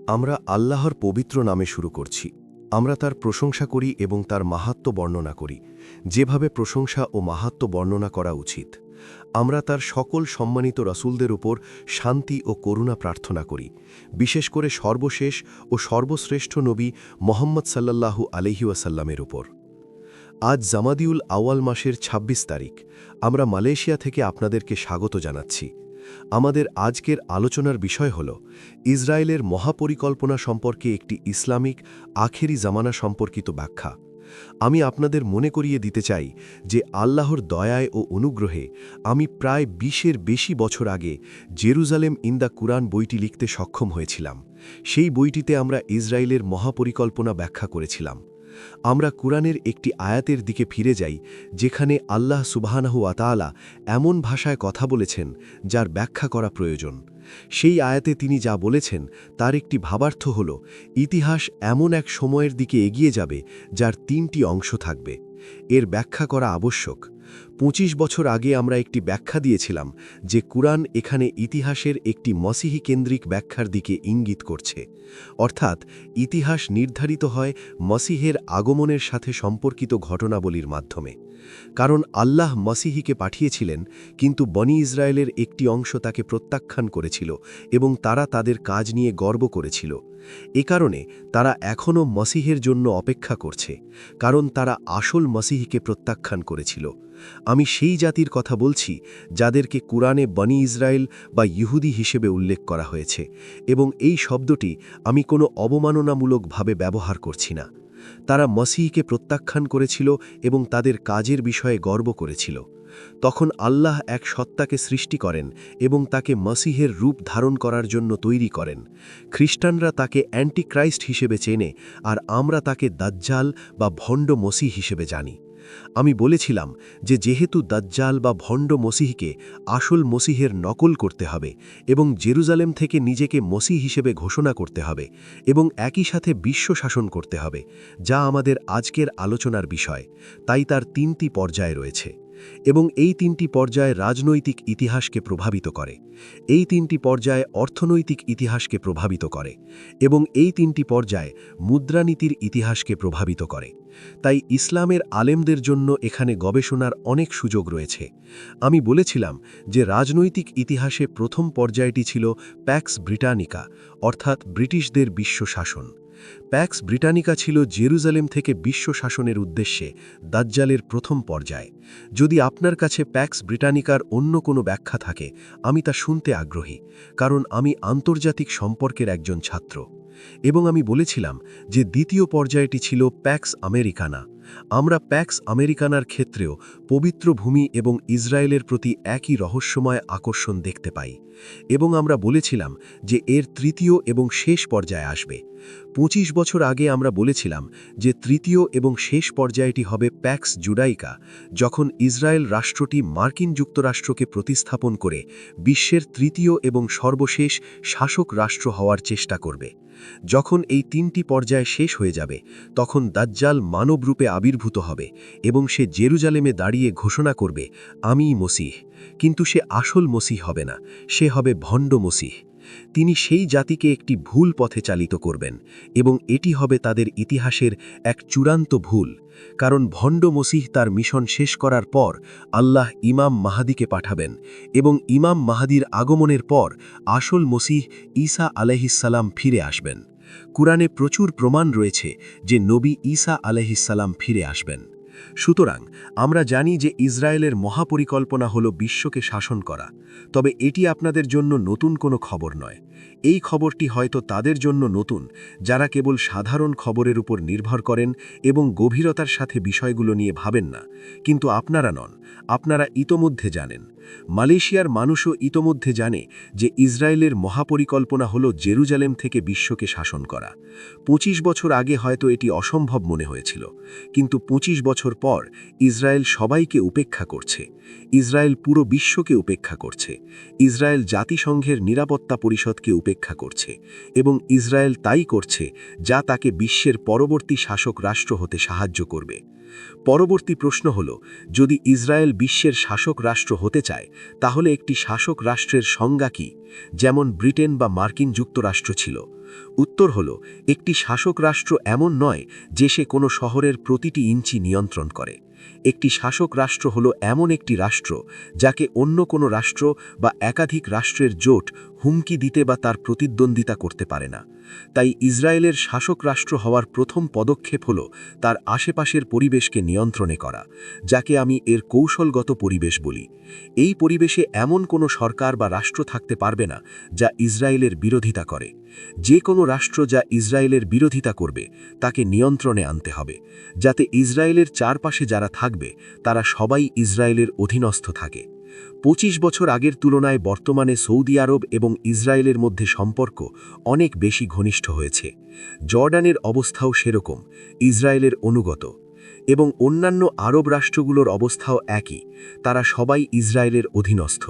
আমরা আল্লাহর পবিত্র নামে শুরু করছি। আমরা তার প্রশংসা করি এবং তার মাহাত্ম্য বর্ণনা করি, যেভাবে প্রশংসা ও মাহাত্ম্য বর্ণনা করা উচিত। আমরা তার সকল সম্মানিত রাসূলদের উপর শান্তি ও করুণা প্রার্থনা করি, বিশেষ করে সর্বশেষ ও সর্বশ্রেষ্ঠ নবী মুহাম্মদ সাল্লাল্লাহু আলাইহি ওয়াসাল্লামের উপর। আজ জামাদিউল আওয়াল মাসের ২৬ তারিখ। আমরা মালয়েশিয়া থেকে আপনাদেরকে স্বাগত জানাচ্ছি। আমাদের আজকের আলোচনার বিষয় হল ইসরায়েলের মহাপরিকল্পনা সম্পর্কে একটি ইসলামিক আখেরি জামানা সম্পর্কিত ব্যাখ্যা। আমি আপনাদের মনে করিয়ে দিতে চাই যে আল্লাহর দয়ায় ও অনুগ্রহে আমি প্রায় ২০-এর বেশি বছর আগে জেরুজালেম ইন দ্য কুরআন বইটি লিখতে সক্ষম হয়েছিলাম। সেই বইটিতে আমরা ইসরায়েলের মহাপরিকল্পনা ব্যাখ্যা করেছিলাম। আমরা কুরআনের একটি আয়াতের দিকে ফিরে যাই, যেখানে আল্লাহ সুবহানাহু ওয়া তাআলা এমন ভাষায় কথা বলেছেন যার ব্যাখ্যা করা প্রয়োজন। সেই আয়াতে তিনি যা বলেছেন তার একটি ভাবার্থ হল, ইতিহাস এমন এক সময়ের দিকে এগিয়ে যাবে যার ৩টি অংশ থাকবে। এর ব্যাখ্যা করা আবশ্যক। ২৫ বছর আগে আমরা একটি ব্যাখ্যা দিয়েছিলাম যে কুরআন এখানে ইতিহাসের একটি মসিহি কেন্দ্রিক ব্যাখ্যার দিকে ইঙ্গিত করছে, অর্থাৎ ইতিহাস নির্ধারিত হয় মসিহের আগমনের সাথে সম্পর্কিত ঘটনাবলীর মাধ্যমে। কারণ আল্লাহ মসিহিকে পাঠিয়েছিলেন, কিন্তু বনি ইসরায়েলের একটি অংশ তাকে প্রত্যাখ্যান করেছিল এবং তারা তাদের কাজ নিয়ে গর্ব করেছিল। এ কারণে তারা এখনও মসিহের জন্য অপেক্ষা করছে, কারণ তারা আসল মসিহিকে প্রত্যাখ্যান করেছিল। আমি সেই জাতির কথা বলছি যাদেরকে কুরআনে বনি ইসরায়েল বা ইহুদি হিসেবে উল্লেখ করা হয়েছে, এবং এই শব্দটি আমি কোনো অবমাননামূলকভাবে ব্যবহার করছি না। তারা মসিহকে প্রত্যাখ্যান করেছিল এবং তাদের কাজের বিষয়ে গর্ব করেছিল। তখন আল্লাহ এক সত্তাকে সৃষ্টি করেন এবং তাকে মসিহের রূপ ধারণ করার জন্য তৈরি করেন। খ্রিস্টানরা তাকে অ্যান্টিক্রাইস্ট হিসেবে চেনে, আর আমরা তাকে দাজ্জাল বা ভণ্ড মসিহ হিসেবে জানি। আমি বলেছিলাম যে যেহেতু দাজ্জাল বা ভণ্ড মসিহকে আসল মসিহের নকল করতে হবে এবং জেরুজালেম থেকে নিজেকে মসিহ হিসেবে ঘোষণা করতে হবে এবং একই সাথে বিশ্ব শাসন করতে হবে, যা আমাদের আজকের আলোচনার বিষয়, তাই তার ৩টি পর্যায় রয়েছে এবং এই ৩টি পর্যায় রাজনৈতিক ইতিহাসকে প্রভাবিত করে। এই ৩টি পর্যায় অর্থনৈতিক ইতিহাসকে প্রভাবিত করে এবং এই ৩টি পর্যায় মুদ্রানীতির ইতিহাসকে প্রভাবিত করে। তাই ইসলামের আলেমদের জন্য এখানে গবেষণার অনেক সুযোগ রয়েছে। আমি বলেছিলাম যে রাজনৈতিক ইতিহাসে প্রথম পর্যায়টি ছিল প্যাক্স ব্রিটানিকা, অর্থাৎ ব্রিটিশদের বিশ্ব শাসন। প্যাক্স ব্রিটানিকা ছিল জেরুজালেম থেকে বিশ্ব শাসনের উদ্দেশ্যে দাজ্জালের প্রথম পর্যায়। যদি আপনার কাছে প্যাক্স ব্রিটানিকার অন্য কোনো ব্যাখ্যা থাকে, আমি তা শুনতে আগ্রহী, কারণ আমি আন্তর্জাতিক সম্পর্কের একজন ছাত্র। এবং আমি বলেছিলাম যে দ্বিতীয় পর্যায়টি ছিল প্যাক্স আমেরিকানা। আমরা প্যাক্স আমেরিকানার ক্ষেত্রেও পবিত্র ভূমি এবং ইসরায়েলের প্রতি একই রহস্যময় আকর্ষণ দেখতে পাই, এবং আমরা বলেছিলাম যে এর তৃতীয় এবং শেষ পর্যায়ে আসবে। ২৫ বছর আগে আমরা বলেছিলাম যে তৃতীয় এবং শেষ পর্যায়টি হবে প্যাক্স জুডাইকা, যখন ইসরায়েল রাষ্ট্রটি মার্কিন যুক্তরাষ্ট্রকে প্রতিস্থাপন করে বিশ্বের তৃতীয় এবং সর্বশেষ শাসক রাষ্ট্র হওয়ার চেষ্টা করবে। যখন এই ৩টি পর্যায় শেষ হয়ে যাবে, তখন দাজ্জাল মানবরূপে আবির্ভূত হবে এবং সে জেরুজালেমে দাঁড়িয়ে ঘোষণা করবে, আমিই মসিহ। কিন্তু সে আসল মসিহ হবে না, সে হবে ভণ্ড মসিহ। তিনি সেই জাতিকে একটি ভুল পথে চালিত করবেন, এবং এটি হবে তাদের ইতিহাসের এক চূড়ান্ত ভুল। কারণ ভণ্ড মসিহ তার মিশন শেষ করার পর আল্লাহ ইমাম মাহাদিকে পাঠাবেন, এবং ইমাম মাহাদির আগমনের পর আসল মসিহ ঈসা আলাইহিসসালাম ফিরে আসবেন। কুরআনে প্রচুর প্রমাণ রয়েছে যে নবী ঈসা আলাইহিসসালাম ফিরে আসবেন। সুতরাং আমরা জানি যে ইসরায়েলের মহাপরিকল্পনা হল বিশ্বকে শাসন করা, তবে এটি আপনাদের জন্য নতুন কোনো খবর নয়। এই খবরটি হয়তো তাদের জন্য নতুন যারা কেবল সাধারণ খবরের উপর নির্ভর করেন এবং গভীরতার সাথে বিষয়গুলো নিয়ে ভাবেন না, কিন্তু আপনারা নন, আপনারা ইতোমধ্যে জানেন। মালয়েশিয়ার মানুষও ইতোমধ্যে জানে যে ইসরায়েলের মহাপরিকল্পনা হল জেরুজালেম থেকে বিশ্বকে শাসন করা। ২৫ বছর আগে হয়তো এটি অসম্ভব মনে হয়েছিল, কিন্তু ২৫ বছর পর ইসরায়েল সবাইকে উপেক্ষা করছে। ইসরায়েল পুরো বিশ্বকে উপেক্ষা করছে। ইসরায়েল জাতিসংঘের নিরাপত্তা পরিষদকে উপেক্ষা করছে, এবং ইসরায়েল তাই করছে যা তাকে বিশ্বের পরবর্তী শাসক রাষ্ট্র হতে সাহায্য করবে। পরবর্তী প্রশ্ন হল, যদি ইসরায়েল বিশ্বের শাসক রাষ্ট্র হতে চায় তাহলে একটি শাসক রাষ্ট্রের সংজ্ঞা কী, যেমন ব্রিটেন বা মার্কিন যুক্তরাষ্ট্র ছিল? উত্তর হল, একটি শাসক রাষ্ট্র এমন নয় যে সে কোনো শহরের প্রতিটি ইঞ্চি নিয়ন্ত্রণ করে। একটি শাসক রাষ্ট্র হল এমন একটি রাষ্ট্র যাকে অন্য কোনো রাষ্ট্র বা একাধিক রাষ্ট্রের জোট হুমকি দিতে বা তার প্রতিদ্বন্দ্বিতা করতে পারে না। তাই ইসরায়েলের শাসক রাষ্ট্র হওয়ার প্রথম পদক্ষেপ হল তার আশেপাশের পরিবেশকে নিয়ন্ত্রণে করা, যাকে আমি এর কৌশলগত পরিবেশ বলি। এই পরিবেশে এমন কোনো সরকার বা রাষ্ট্র থাকতে পারবে না যা ইসরায়েলের বিরোধিতা করে। যে কোনো রাষ্ট্র যা ইসরায়েলের বিরোধিতা করবে তাকে নিয়ন্ত্রণে আনতে হবে, যাতে ইসরায়েলের চারপাশে যারা থাকবে তারা সবাই ইসরায়েলের অধীনস্থ থাকে। ২৫ বছর আগের তুলনায় বর্তমানে সৌদি আরব এবং ইসরায়েলের মধ্যে সম্পর্ক অনেক বেশি ঘনিষ্ঠ হয়েছে। জর্ডানের অবস্থাও সেরকম, ইসরায়েলের অনুগত। এবং অন্যান্য আরব রাষ্ট্রগুলোর অবস্থাও একই, তারা সবাই ইসরায়েলের অধীনস্থ।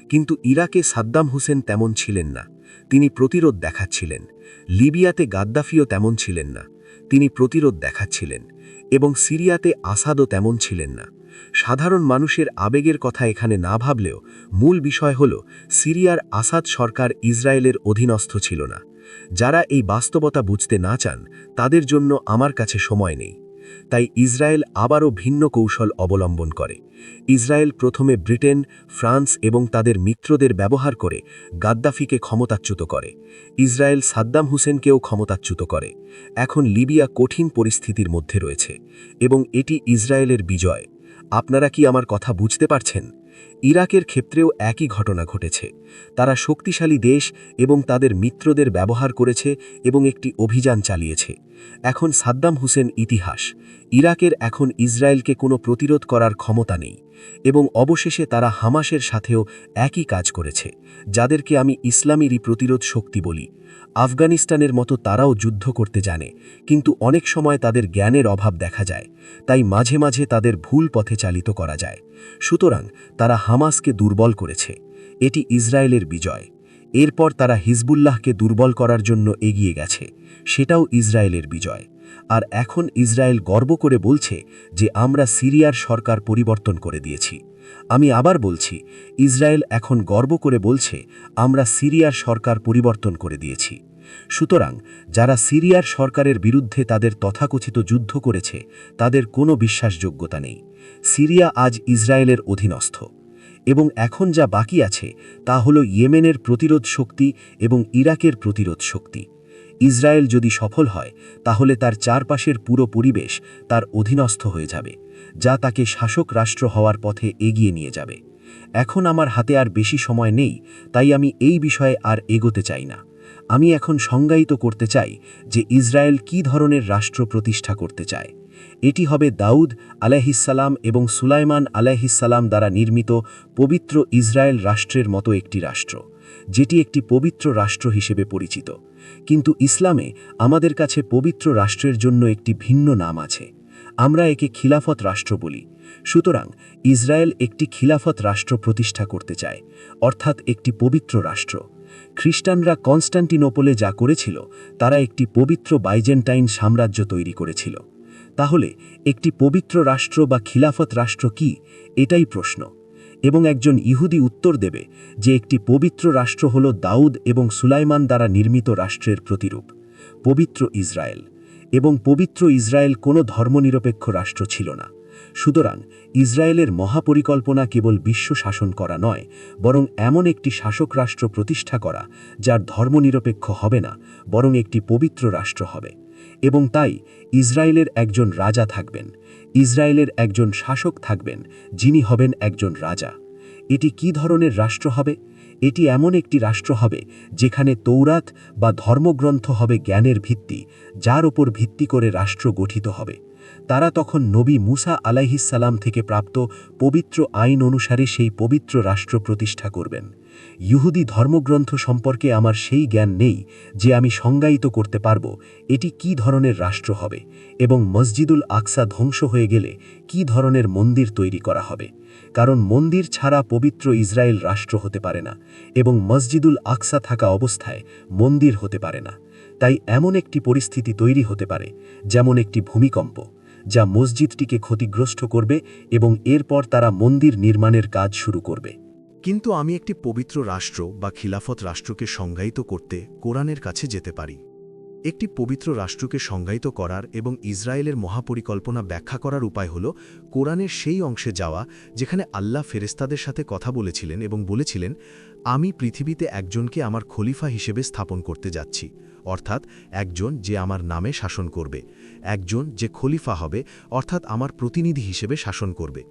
কিন্তু ইরাকে সাদ্দাম হুসেন তেমন ছিলেন না, তিনি প্রতিরোধ দেখাচ্ছিলেন। লিবিয়াতে গাদ্দাফিও তেমন ছিলেন না, তিনি প্রতিরোধ দেখাচ্ছিলেন। এবং সিরিয়াতে আসাদও তেমন ছিলেন না। সাধারণ মানুষের আবেগের কথা এখানে না ভাবলেও মূল বিষয় হল, সিরিয়ার আসাদ সরকার ইসরায়েলের অধীনস্থ ছিল না। যারা এই বাস্তবতা বুঝতে না চান তাদের জন্য আমার কাছে সময় নেই। তাই ইসরায়েল আবারও ভিন্ন কৌশল অবলম্বন করে। ইসরায়েল প্রথমে ব্রিটেন, ফ্রান্স এবং তাদের মিত্রদের ব্যবহার করে গাদ্দাফিকে ক্ষমতাচ্যুত করে। ইসরায়েল সাদ্দাম হুসেনকেও ক্ষমতাচ্যুত করে। এখন লিবিয়া কঠিন পরিস্থিতির মধ্যে রয়েছে এবং এটি ইসরায়েলের বিজয়। আপনারা কি আমার কথা বুঝতে পারছেন? ইরাকের ক্ষেত্রেও একই ঘটনা ঘটেছে। তারা শক্তিশালী দেশ এবং তাদের মিত্রদের ব্যবহার করেছে এবং একটি অভিযান চালিয়েছে। এখন সাদ্দাম হুসেন ইতিহাস। ইরাকের এখন ইসরায়েলকে কোনো প্রতিরোধ করার ক্ষমতা নেই। এবং অবশেষে তারা হামাসের সাথেও একই কাজ করেছে, যাদেরকে আমি ইসলামেরই প্রতিরোধ শক্তি বলি। আফগানিস্তানের মতো তারাও যুদ্ধ করতে জানে, কিন্তু অনেক সময় তাদের জ্ঞানের অভাব দেখা যায়, তাই মাঝে মাঝে তাদের ভুল পথে চালিত করা যায়। সুতরাং তারা হামাসকে দুর্বল করেছে, এটি ইসরায়েলের বিজয়। এরপর তারা হিজবুল্লাহকে দুর্বল করার জন্য এগিয়ে গেছে, সেটাও ইসরায়েলের বিজয়। আর এখন ইসরায়েল গর্ব করে বলছে যে আমরা সিরিয়ার সরকার পরিবর্তন করে দিয়েছি। আমি আবার বলছি, ইসরায়েল এখন গর্ব করে বলছে আমরা সিরিয়ার সরকার পরিবর্তন করে দিয়েছি। সুতরাং যারা সিরিয়ার সরকারের বিরুদ্ধে তাদের তথাকথিত যুদ্ধ করেছে তাদের কোনো বিশ্বাসযোগ্যতা নেই। সিরিয়া আজ ইসরায়েলের অধীনস্থ। এবং এখন যা বাকি আছে তা হল ইয়েমেনের প্রতিরোধ শক্তি এবং ইরাকের প্রতিরোধ শক্তি। ইসরায়েল যদি সফল হয় তাহলে তার চারপাশের পুরো পরিবেশ তার অধীনস্থ হয়ে যাবে, যা তাকে শাসক রাষ্ট্র হওয়ার পথে এগিয়ে নিয়ে যাবে। এখন আমার হাতে আর বেশি সময় নেই, তাই আমি এই বিষয়ে আর এগোতে চাই না। আমি এখন সংজ্ঞায়িত করতে চাই যে ইসরায়েল কী ধরনের রাষ্ট্র প্রতিষ্ঠা করতে চায়। এটি হবে দাউদ আলাইহিসসালাম এবং সুলাইমান আলাইহিসসালাম দ্বারা নির্মিত পবিত্র ইসরায়েল রাষ্ট্রের মতো একটি রাষ্ট্র, যেটি একটি পবিত্র রাষ্ট্র হিসেবে পরিচিত। কিন্তু ইসলামে আমাদের কাছে পবিত্র রাষ্ট্রের জন্য একটি ভিন্ন নাম আছে। আমরা একে খিলাফত রাষ্ট্র বলি। সুতরাং ইসরায়েল একটি খিলাফত রাষ্ট্র প্রতিষ্ঠা করতে চায়, অর্থাৎ একটি পবিত্র রাষ্ট্র। খ্রিস্টানরা কনস্টান্টিনোপলে যা করেছিল তারা একটি পবিত্র বাইজেন্টাইন সাম্রাজ্য তৈরি করেছিল। তাহলে একটি পবিত্র রাষ্ট্র বা খিলাফত রাষ্ট্র কি, এটাই প্রশ্ন। এবং একজন ইহুদি উত্তর দেবে যে একটি পবিত্র রাষ্ট্র হল দাউদ এবং সুলাইমান দ্বারা নির্মিত রাষ্ট্রের প্রতিরূপ, পবিত্র ইসরায়েল। এবং পবিত্র ইসরায়েল কোনো ধর্মনিরপেক্ষ রাষ্ট্র ছিল না। সুতরাং ইসরায়েলের মহাপরিকল্পনা কেবল বিশ্ব শাসন করা নয়, বরং এমন একটি শাসক রাষ্ট্র প্রতিষ্ঠা করা যার ধর্মনিরপেক্ষ হবে না, বরং একটি পবিত্র রাষ্ট্র হবে। এবং তাই ইসরায়েলের একজন রাজা থাকবেন, ইসরায়েলের একজন শাসক থাকবেন, যিনি হবেন একজন রাজা। এটি কী ধরনের রাষ্ট্র হবে? এটি এমন একটি রাষ্ট্র হবে যেখানে তৌরাত বা ধর্মগ্রন্থ হবে জ্ঞানের ভিত্তি, যার ওপর ভিত্তি করে রাষ্ট্র গঠিত হবে। তারা তখন নবী মুসা আলাইহিসসালাম থেকে প্রাপ্ত পবিত্র আইন অনুসারে সেই পবিত্র রাষ্ট্র প্রতিষ্ঠা করবেন। ইহুদি ধর্মগ্রন্থ সম্পর্কে আমার সেই জ্ঞান নেই যে আমি সংজ্ঞায়িত করতে পারব এটি কী ধরনের রাষ্ট্র হবে এবং মসজিদুল আকসা ধ্বংস হয়ে গেলে কী ধরনের মন্দির তৈরি করা হবে। কারণ মন্দির ছাড়া পবিত্র ইসরায়েল রাষ্ট্র হতে পারে না এবং মসজিদুল আকসা থাকা অবস্থায় মন্দির হতে পারে না। তাই এমন একটি পরিস্থিতি তৈরি হতে পারে যেমন একটি ভূমিকম্প, যা মসজিদটিকে ক্ষতিগ্রস্ত করবে এবং এরপর তারা মন্দির নির্মাণের কাজ শুরু করবে। কিন্তু আমি একটি পবিত্র রাষ্ট্র বা খিলাফত রাষ্ট্রকে সংজ্ঞায়িত করতে কোরআনের কাছে যেতে পারি। একটি পবিত্র রাষ্ট্রকে সংজ্ঞায়িত করার এবং ইসরায়েলের মহাপরিকল্পনা ব্যাখ্যা করার উপায় হল কোরআনের সেই অংশে যাওয়া যেখানে আল্লাহ ফেরেশতাদের সাথে কথা বলেছিলেন এবং বলেছিলেন, আমি পৃথিবীতে একজনকে আমার খলিফা হিসেবে স্থাপন করতে যাচ্ছি, অর্থাৎ একজন যে আমার নামে শাসন করবে, একজন যে খলিফা হবে, অর্থাৎ আমার প্রতিনিধি হিসেবে শাসন করবে।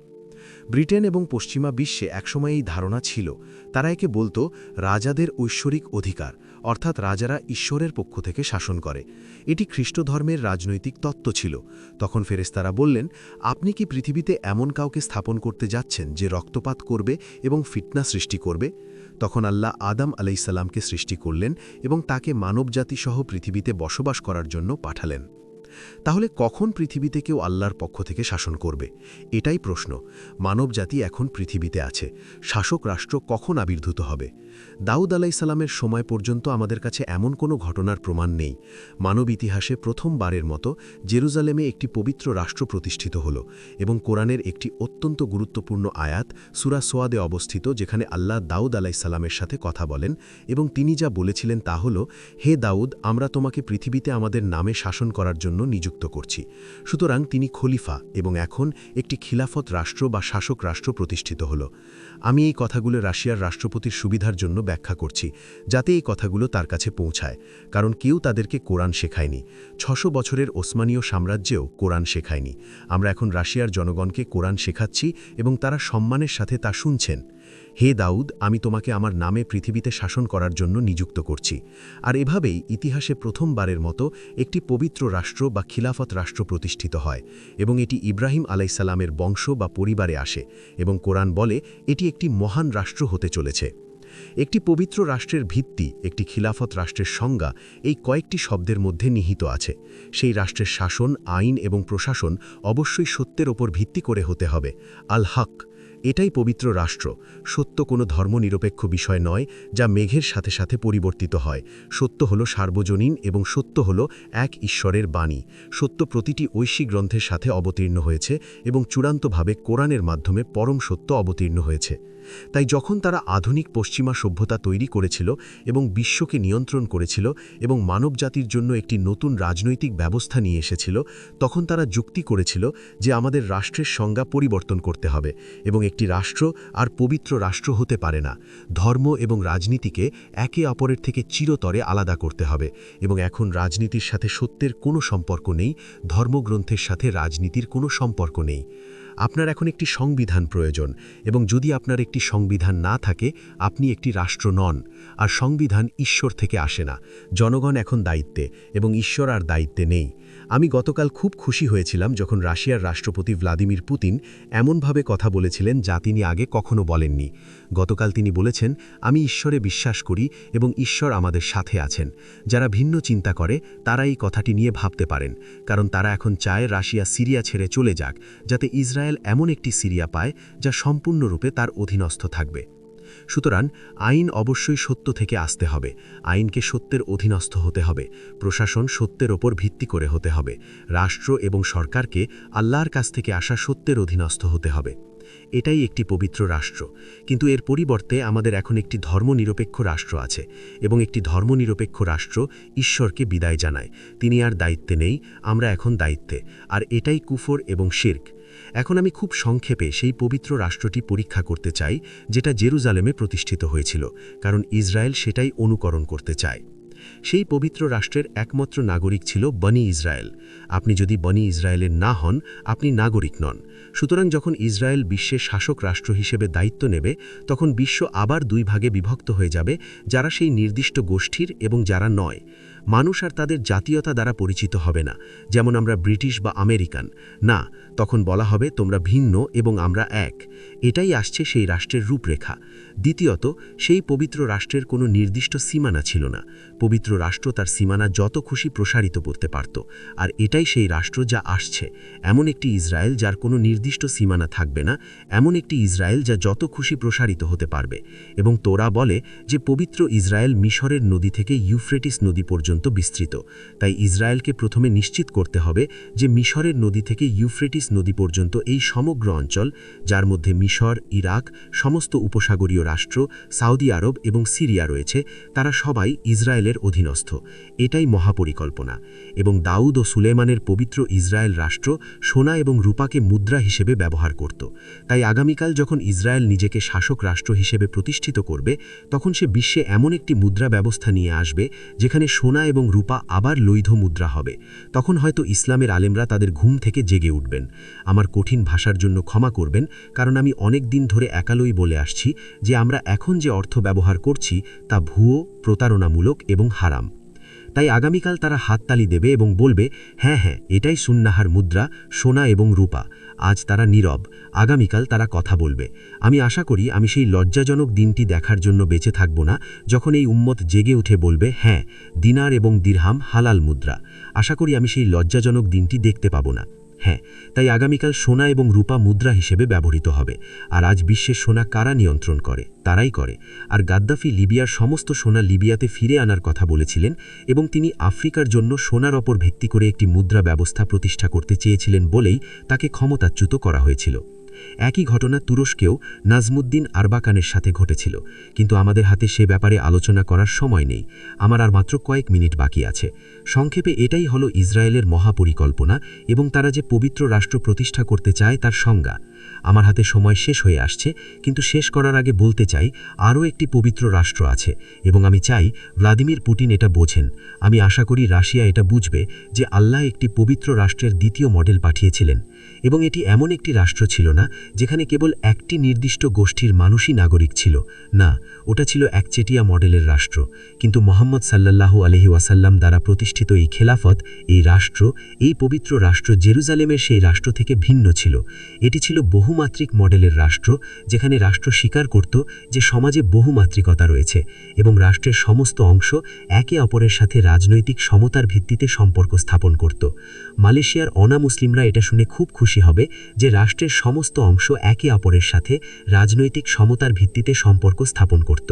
ব্রিটেন এবং পশ্চিমা বিশ্বে একসময় এই ধারণা ছিল, তারা একে বলতো রাজাদের ঐশ্বরিক অধিকার, অর্থাৎ রাজারা ঈশ্বরের পক্ষ থেকে শাসন করে। এটি খ্রিস্ট ধর্মের রাজনৈতিক তত্ত্ব ছিল। তখন ফেরেশতারা বললেন, আপনি কি পৃথিবীতে এমন কাউকে স্থাপন করতে যাচ্ছেন যে রক্তপাত করবে এবং ফিতনা সৃষ্টি করবে? তখন আল্লাহ আদম আলাইসাল্লামকে সৃষ্টি করলেন এবং তাকে মানবজাতিসহ পৃথিবীতে বসবাস করার জন্য পাঠালেন। তাহলে কখন পৃথিবীতে কেউ আল্লাহর পক্ষ থেকে শাসন করবে? এটাই প্রশ্ন। মানবজাতি এখন পৃথিবীতে আছে, শাসক রাষ্ট্র কখন আবির্ভূত হবে? দাউদ আলাইসাল্লামের সময় পর্যন্ত আমাদের কাছে এমন কোনো ঘটনার প্রমাণ নেই। মানব ইতিহাসে প্রথমবারের মতো জেরুজালেমে একটি পবিত্র রাষ্ট্র প্রতিষ্ঠিত হল এবং কোরআনের একটি অত্যন্ত গুরুত্বপূর্ণ আয়াত সূরা সোয়াদে অবস্থিত, যেখানে আল্লাহ দাউদ আলাইসাল্লামের সাথে কথা বলেন এবং তিনি যা বলেছিলেন তা হল, হে দাউদ, আমরা তোমাকে পৃথিবীতে আমাদের নামে শাসন করার জন্য নিযুক্ত করছি। সুতরাং তিনি খলিফা এবং এখন একটি খিলাফত রাষ্ট্র বা শাসক রাষ্ট্র প্রতিষ্ঠিত হল। আমি এই কথাগুলো রাশিয়ার রাষ্ট্রপতির সুবিধার জন্য ব্যাখ্যা করছি, যাতে এই কথাগুলো তার কাছে পৌঁছায়, কারণ কেউ তাদেরকে কোরআন শেখায়নি। ৬০০ বছরের ওসমানীয় সাম্রাজ্যেও কোরআন শেখায়নি। আমরা এখন রাশিয়ার জনগণকে কোরআন শেখাচ্ছি এবং তারা সম্মানের সাথে তা শুনছেন। হে দাউদ, আমি তোমাকে আমার নামে পৃথিবীতে শাসন করার জন্য নিযুক্ত করছি। আর এভাবেই ইতিহাসে প্রথমবারের মতো একটি পবিত্র রাষ্ট্র বা খিলাফত রাষ্ট্র প্রতিষ্ঠিত হয় এবং এটি ইব্রাহিম আলাইসাল্লামের বংশ বা পরিবারে আসে এবং কোরআন বলে এটি একটি মহান রাষ্ট্র হতে চলেছে। একটি পবিত্র রাষ্ট্রের ভিত্তি, একটি খিলাফত রাষ্ট্রের সংজ্ঞা এই কয়েকটি শব্দের মধ্যে নিহিত আছে। সেই রাষ্ট্রের শাসন, আইন এবং প্রশাসন অবশ্যই সত্যের ওপর ভিত্তি করে হতে হবে। আল হক, এটাই পবিত্র রাষ্ট্র। সত্য কোনো ধর্মনিরপেক্ষ বিষয় নয় যা মেঘের সাথে সাথে পরিবর্তিত হয়। সত্য হল সার্বজনীন এবং সত্য হল এক ঈশ্বরের বাণী। সত্য প্রতিটি ঐশী গ্রন্থের সাথে অবতীর্ণ হয়েছে এবং চূড়ান্তভাবে কোরআনের মাধ্যমে পরম সত্য অবতীর্ণ হয়েছে। তাই যখন তারা আধুনিক পশ্চিমা সভ্যতা তৈরি করেছিল এবং বিশ্বকে নিয়ন্ত্রণ করেছিল এবং মানবজাতির জন্য একটি নতুন রাজনৈতিক ব্যবস্থা নিয়ে এসেছিল, তখন তারা যুক্তি করেছিল যে আমাদের রাষ্ট্রের সংজ্ঞা পরিবর্তন করতে হবে এবং একটি রাষ্ট্র আর পবিত্র রাষ্ট্র হতে পারে না। ধর্ম এবং রাজনীতিকে একে অপরের থেকে চিরতরে আলাদা করতে হবে এবং এখন রাজনীতির সাথে সত্যের কোনো সম্পর্ক নেই, ধর্মগ্রন্থের সাথে রাজনীতির কোনো সম্পর্ক নেই। আপনার এখন একটি সংবিধান প্রয়োজন এবং যদি আপনার একটি সংবিধান না থাকে, আপনি একটি রাষ্ট্র নন। আর সংবিধান ঈশ্বর থেকে আসে না। জনগণ এখন দায়িত্বে এবং ঈশ্বর আর দায়িত্বে নেই। আমি গতকাল খুব খুশি হয়েছিলাম যখন রাশিয়ার রাষ্ট্রপতি ভ্লাদিমির পুতিন এমনভাবে কথা বলেছিলেন যা তিনি আগে কখনো বলেননি। গতকাল তিনি বলেছেন, আমি ঈশ্বরে বিশ্বাস করি এবং ঈশ্বর আমাদের সাথে আছেন। যারা ভিন্ন চিন্তা করে তারা এই কথাটি নিয়ে ভাবতে পারেন, কারণ তারা এখন চায় রাশিয়া সিরিয়া ছেড়ে চলে যাক, যাতে ইসরায়েল এমন একটি সিরিয়া পায় যা সম্পূর্ণরূপে তার অধীনস্থ থাকবে। সুতরাং আইন অবশ্যই সত্য থেকে আসতে হবে। আইনকে সত্যের অধীনস্থ হতে হবে। প্রশাসন সত্যের ওপর ভিত্তি করে হতে হবে। রাষ্ট্র এবং সরকারকে আল্লাহর কাছ থেকে আসা সত্যের অধীনস্থ হতে হবে। এটাই একটি পবিত্র রাষ্ট্র। কিন্তু এর পরিবর্তে আমাদের এখন একটি ধর্মনিরপেক্ষ রাষ্ট্র আছে এবং একটি ধর্মনিরপেক্ষ রাষ্ট্র ঈশ্বরকে বিদায় জানায়। তিনি আর দায়িত্বে নেই, আমরা এখন দায়িত্বে। আর এটাই কুফর এবং শিরক। এখন আমি খুব সংক্ষেপে সেই পবিত্র রাষ্ট্রটি পরীক্ষা করতে চাই যেটা জেরুজালেমে প্রতিষ্ঠিত হয়েছিল, কারণ ইসরায়েল সেটাই অনুকরণ করতে চায়। সেই পবিত্র রাষ্ট্রের একমাত্র নাগরিক ছিল বনি ইসরায়েল। আপনি যদি বনি ইসরায়েলের না হন, আপনি নাগরিক নন। সুতরাং যখন ইসরায়েল বিশ্বের শাসক রাষ্ট্র হিসেবে দায়িত্ব নেবে, তখন বিশ্ব আবার দুই ভাগে বিভক্ত হয়ে যাবে, যারা সেই নির্দিষ্ট গোষ্ঠীর এবং যারা নয়। মানুষ আর তাদের জাতীয়তা দ্বারা পরিচিত হবে না, যেমন আমরা ব্রিটিশ বা আমেরিকান। না, তখন বলা হবে তোমরা ভিন্ন এবং আমরা এক। এটাই আসছে সেই রাষ্ট্রের রূপরেখা। দ্বিতীয়ত, সেই পবিত্র রাষ্ট্রের কোনো নির্দিষ্ট সীমানা ছিল না। পবিত্র রাষ্ট্র তার সীমানা যত খুশি প্রসারিত করতে পারত। আর এটাই সেই রাষ্ট্র যা আসছে, এমন একটি ইসরায়েল যার কোনো নির্দিষ্ট সীমানা থাকবে না, এমন একটি ইসরায়েল যা যত খুশি প্রসারিত হতে পারবে। এবং তোরা বলে যে পবিত্র ইসরায়েল মিশরের নদী থেকে ইউফ্রেটিস নদী পর্যন্ত পর্যন্ত বিস্তৃত। তাই ইসরায়েলকে প্রথমে নিশ্চিত করতে হবে যে মিশরের নদী থেকে ইউফ্রেটিস নদী পর্যন্ত এই সমগ্র অঞ্চল, যার মধ্যে মিশর, ইরাক, সমস্ত উপসাগরীয় রাষ্ট্র, সৌদি আরব এবং সিরিয়া রয়েছে, তারা সবাই ইসরায়েলের অধীনস্থ। এটাই মহাপরিকল্পনা। এবং দাউদ ও সুলেমানের পবিত্র ইসরায়েল রাষ্ট্র সোনা এবং রূপাকে মুদ্রা হিসেবে ব্যবহার করত। তাই আগামীকাল যখন ইসরায়েল নিজেকে শাসক রাষ্ট্র হিসেবে প্রতিষ্ঠিত করবে, তখন সে বিশ্বে এমন একটি মুদ্রা ব্যবস্থা নিয়ে আসবে যেখানে সোনা এবং রূপা আবার লৈধ মুদ্রা হবে। তখন হয়তো ইসলামের আলেমরা তাদের ঘুম থেকে জেগে উঠবেন। আমার কঠিন ভাষার জন্য ক্ষমা করবেন, কারণ আমি অনেক দিন ধরে একালই বলে আসছি যে আমরা এখন যে অর্থ ব্যবহার করছি তা ভুয়ো, প্রতারণামূলক এবং হারাম। তাই আগামীকাল তারা হাততালি দেবে এবং বলবে, হ্যাঁ হ্যাঁ, এটাই সুন্নাহার মুদ্রা, সোনা এবং রূপা। আজ তারা নীরব, আগামীকাল তারা কথা বলবে। আমি আশা করি আমি সেই লজ্জাজনক দিনটি দেখার জন্য বেঁচে থাকব না, যখন এই উম্মত জেগে উঠে বলবে, হ্যাঁ, দিনার এবং দিরহাম হালাল মুদ্রা। আশা করি আমি সেই লজ্জাজনক দিনটি দেখতে পাব না। হ্যাঁ, তাই আগামীকাল সোনা এবং রূপা মুদ্রা হিসেবে ব্যবহৃত হবে। আর আজ বিশ্বের সোনা কারা নিয়ন্ত্রণ করে? তারাই করে। আর গাদ্দাফি লিবিয়ার সমস্ত সোনা লিবিয়াতে ফিরে আনার কথা বলেছিলেন এবং তিনি আফ্রিকার জন্য সোনার ওপর ভিত্তি করে একটি মুদ্রা ব্যবস্থা প্রতিষ্ঠা করতে চেয়েছিলেন বলেই তাকে ক্ষমতাচ্যুত করা হয়েছিল। একই ঘটনা তুরস্কেও নাজমুদ্দিন আরবাকানের সাথে ঘটেছিল, কিন্তু আমাদের হাতে সে ব্যাপারে আলোচনা করার সময় নেই। আমার আর মাত্র কয়েক মিনিট বাকি আছে। সংক্ষেপে এটাই হলো ইসরায়েলের মহাপরিকল্পনা এবং তারা যে পবিত্র রাষ্ট্র প্রতিষ্ঠা করতে চায় তার সংজ্ঞা। আমার হাতে সময় শেষ হয়ে আসছে, কিন্তু শেষ করার আগে বলতে চাই আরও একটি পবিত্র রাষ্ট্র আছে এবং আমি চাই ভ্লাদিমির পুতিন এটা বোঝেন। আমি আশা করি রাশিয়া এটা বুঝবে যে আল্লাহ একটি পবিত্র রাষ্ট্রের দ্বিতীয় মডেল পাঠিয়েছিলেন এবং এটি এমন একটি রাষ্ট্র ছিল না যেখানে কেবল একটি নির্দিষ্ট গোষ্ঠীর মানুষই নাগরিক ছিল। না, ওটা ছিল একচেটিয়া মডেলের রাষ্ট্র। কিন্তু মুহাম্মদ সাল্লাল্লাহু আলাইহি ওয়াসাল্লাম দ্বারা প্রতিষ্ঠিত এই খেলাফত, এই রাষ্ট্র, এই পবিত্র রাষ্ট্র জেরুজালেমের সেই রাষ্ট্র থেকে ভিন্ন ছিল। এটি ছিল বহুমাত্রিক মডেলের রাষ্ট্র, যেখানে রাষ্ট্র স্বীকার করত যে সমাজে বহুমাত্রিকতা রয়েছে এবং রাষ্ট্রের সমস্ত অংশ একে অপরের সাথে রাজনৈতিক সমতার ভিত্তিতে সম্পর্ক স্থাপন করত। মালয়েশিয়ার অনামুসলিমরা এটা শুনে খুব খুশি হবে যে রাষ্ট্রের সমস্ত অংশ একে অপরের সাথে রাজনৈতিক সমতার ভিত্তিতে সম্পর্ক স্থাপন করত।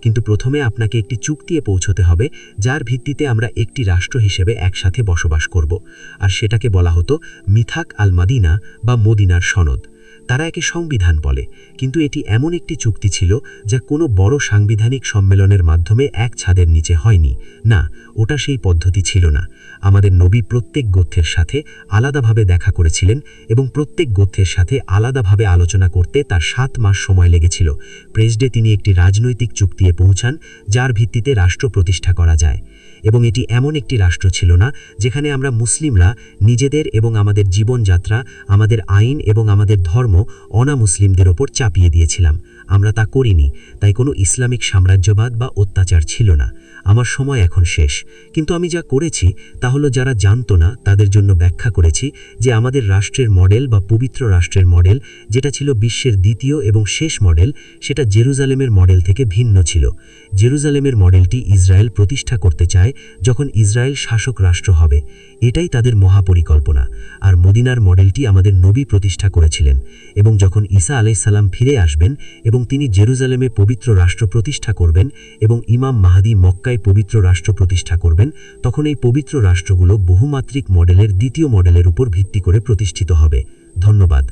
কিন্তু প্রথমে আপনাকে একটি চুক্তিতে পৌঁছতে হবে যার ভিত্তিতে আমরা একটি রাষ্ট্র হিসেবে একসাথে বসবাস করব, আর সেটাকে বলা হতো মিথাক আল মাদিনা বা মদিনার সনদ। তারা একে সংবিধান বলে, কিন্তু এটি এমন একটি চুক্তি ছিল যা কোনো বড় সাংবিধানিক সম্মেলনের মাধ্যমে এক ছাদের নিচে হয়নি। না, ওটা সেই পদ্ধতি ছিল না। আমাদের নবী প্রত্যেক গোত্রের সাথে আলাদাভাবে দেখা করেছিলেন এবং প্রত্যেক গোত্রের সাথে আলাদাভাবে আলোচনা করতে তার 7 মাস সময় লেগেছিল। প্রেসডে তিনি একটি রাজনৈতিক চুক্তিতে পৌঁছান যার ভিত্তিতে রাষ্ট্র প্রতিষ্ঠা করা যায়। এবং এটি এমন একটি রাষ্ট্র ছিল না যেখানে আমরা মুসলিমরা নিজেদের এবং আমাদের জীবনযাত্রা, আমাদের আইন এবং আমাদের ধর্ম অনামুসলিমদের ওপর চাপিয়ে দিয়েছিলাম। আমরা তা করিনি। তাই কোনো ইসলামিক সাম্রাজ্যবাদ বা অত্যাচার ছিল না। আমার সময় এখন শেষ, কিন্তু আমি যা করেছি তা হলো যারা জানতো না তাদের জন্য ব্যাখ্যা করেছি যে আমাদের রাষ্ট্রের মডেল বা পবিত্র রাষ্ট্রের মডেল, যেটা ছিল বিশ্বের দ্বিতীয় এবং শেষ মডেল, সেটা জেরুজালেমের মডেল থেকে ভিন্ন ছিল। জেরুজালেমের মডেলটি ইসরায়েল প্রতিষ্ঠা করতে চায় যখন ইসরায়েল শাসক রাষ্ট্র হবে। এটাই তাদের মহাপরিকল্পনা। আর মদিনার মডেলটি আমাদের নবী প্রতিষ্ঠা করেছিলেন এবং যখন ঈসা আলাইহিস সালাম ফিরে আসবেন এবং তিনি জেরুজালেমে পবিত্র রাষ্ট্র প্রতিষ্ঠা করবেন এবং ইমাম মাহদী মক্কায় পবিত্র রাষ্ট্র প্রতিষ্ঠা করবেন, তখন এই পবিত্র রাষ্ট্রগুলো বহুমাত্রিক মডেলের দ্বিতীয় মডেলের উপর ভিত্তি করে প্রতিষ্ঠিত হবে। ধন্যবাদ।